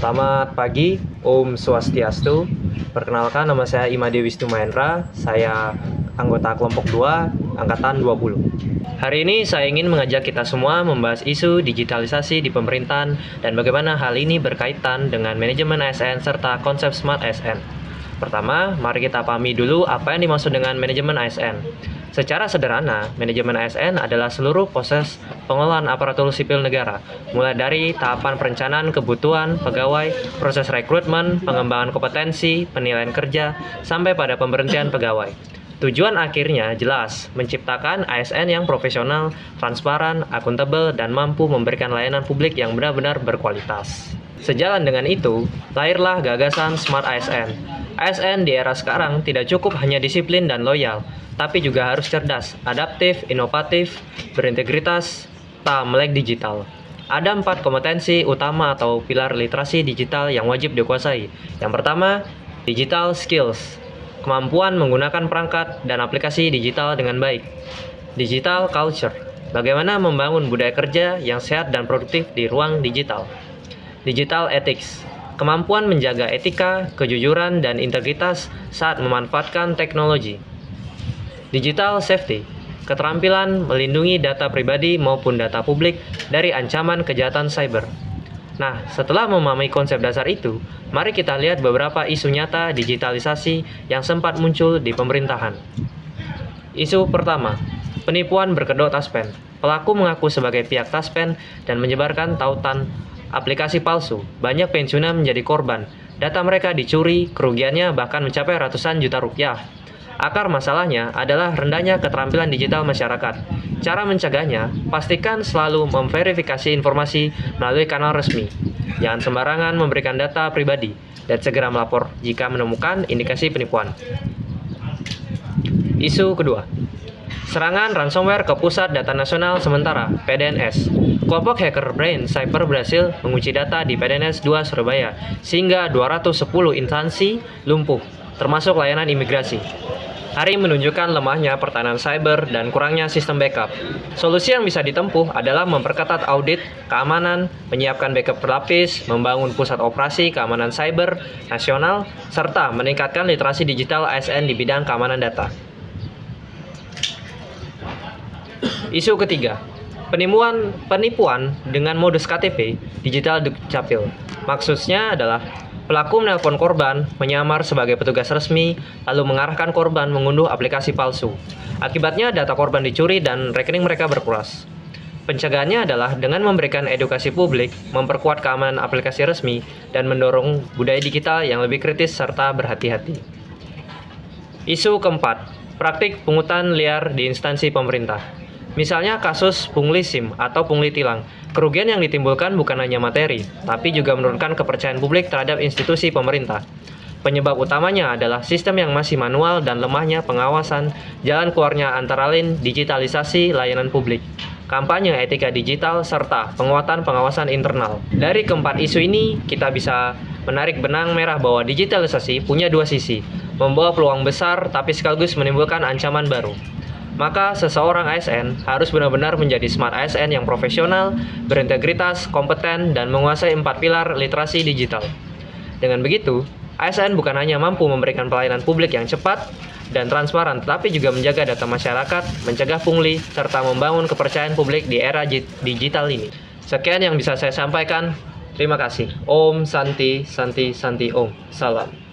Selamat pagi, Om Swastiastu. Perkenalkan, nama saya Imade Wisnu Mahendra. Saya anggota kelompok 2, angkatan 20. Hari ini saya ingin mengajak kita semua membahas isu digitalisasi di pemerintahan dan bagaimana hal ini berkaitan dengan manajemen ASN serta konsep Smart ASN. Pertama, mari kita pahami dulu apa yang dimaksud dengan manajemen ASN. Secara sederhana, manajemen ASN adalah seluruh proses pengelolaan aparatur sipil negara, mulai dari tahapan perencanaan kebutuhan pegawai, proses rekrutmen, pengembangan kompetensi, penilaian kerja, sampai pada pemberhentian pegawai. Tujuan akhirnya jelas, menciptakan ASN yang profesional, transparan, akuntabel, dan mampu memberikan layanan publik yang benar-benar berkualitas. Sejalan dengan itu, lahirlah gagasan Smart ASN. ASN di era sekarang tidak cukup hanya disiplin dan loyal, tapi juga harus cerdas, adaptif, inovatif, berintegritas, tak melek digital. Ada 4 kompetensi utama atau pilar literasi digital yang wajib dikuasai. Yang pertama, digital skills, kemampuan menggunakan perangkat dan aplikasi digital dengan baik. Digital culture, bagaimana membangun budaya kerja yang sehat dan produktif di ruang digital. Digital ethics, kemampuan menjaga etika, kejujuran, dan integritas saat memanfaatkan teknologi. Digital safety, keterampilan melindungi data pribadi maupun data publik dari ancaman kejahatan cyber. Nah, setelah memahami konsep dasar itu, mari kita lihat beberapa isu nyata digitalisasi yang sempat muncul di pemerintahan. Isu pertama, penipuan berkedok Taspen. Pelaku mengaku sebagai pihak Taspen dan menyebarkan tautan aplikasi palsu. Banyak pensiunan menjadi korban. Data mereka dicuri, kerugiannya bahkan mencapai ratusan juta rupiah. Akar masalahnya adalah rendahnya keterampilan digital masyarakat. Cara mencegahnya, pastikan selalu memverifikasi informasi melalui kanal resmi. Jangan sembarangan memberikan data pribadi, dan segera melapor jika menemukan indikasi penipuan. Isu kedua, serangan ransomware ke Pusat Data Nasional Sementara (PDNS). Kelompok hacker Brain Cyber berhasil mengunci data di PDNS 2 Surabaya, sehingga 210 instansi lumpuh, termasuk layanan imigrasi. Hari menunjukkan lemahnya pertahanan cyber dan kurangnya sistem backup. Solusi yang bisa ditempuh adalah memperketat audit keamanan, menyiapkan backup berlapis, membangun pusat operasi keamanan cyber nasional, serta meningkatkan literasi digital ASN di bidang keamanan data. Isu ketiga, penipuan dengan modus KTP digital dukcapil. Maksudnya adalah pelaku menelpon korban, menyamar sebagai petugas resmi, lalu mengarahkan korban mengunduh aplikasi palsu. Akibatnya data korban dicuri dan rekening mereka berkuras. Pencegahannya adalah dengan memberikan edukasi publik, memperkuat keamanan aplikasi resmi, dan mendorong budaya digital yang lebih kritis serta berhati-hati. Isu keempat, praktik pungutan liar di instansi pemerintah. Misalnya kasus pungli SIM atau pungli tilang. Kerugian yang ditimbulkan bukan hanya materi, tapi juga menurunkan kepercayaan publik terhadap institusi pemerintah. Penyebab utamanya adalah sistem yang masih manual dan lemahnya pengawasan. Jalan keluarnya antara lain digitalisasi layanan publik, kampanye etika digital, serta penguatan pengawasan internal. Dari keempat isu ini, kita bisa menarik benang merah bahwa digitalisasi punya dua sisi, membawa peluang besar tapi sekaligus menimbulkan ancaman baru. Maka seseorang ASN harus benar-benar menjadi Smart ASN yang profesional, berintegritas, kompeten, dan menguasai 4 pilar literasi digital. Dengan begitu, ASN bukan hanya mampu memberikan pelayanan publik yang cepat dan transparan, tetapi juga menjaga data masyarakat, mencegah pungli, serta membangun kepercayaan publik di era digital ini. Sekian yang bisa saya sampaikan. Terima kasih. Om Santi Santi Santi Om. Salam.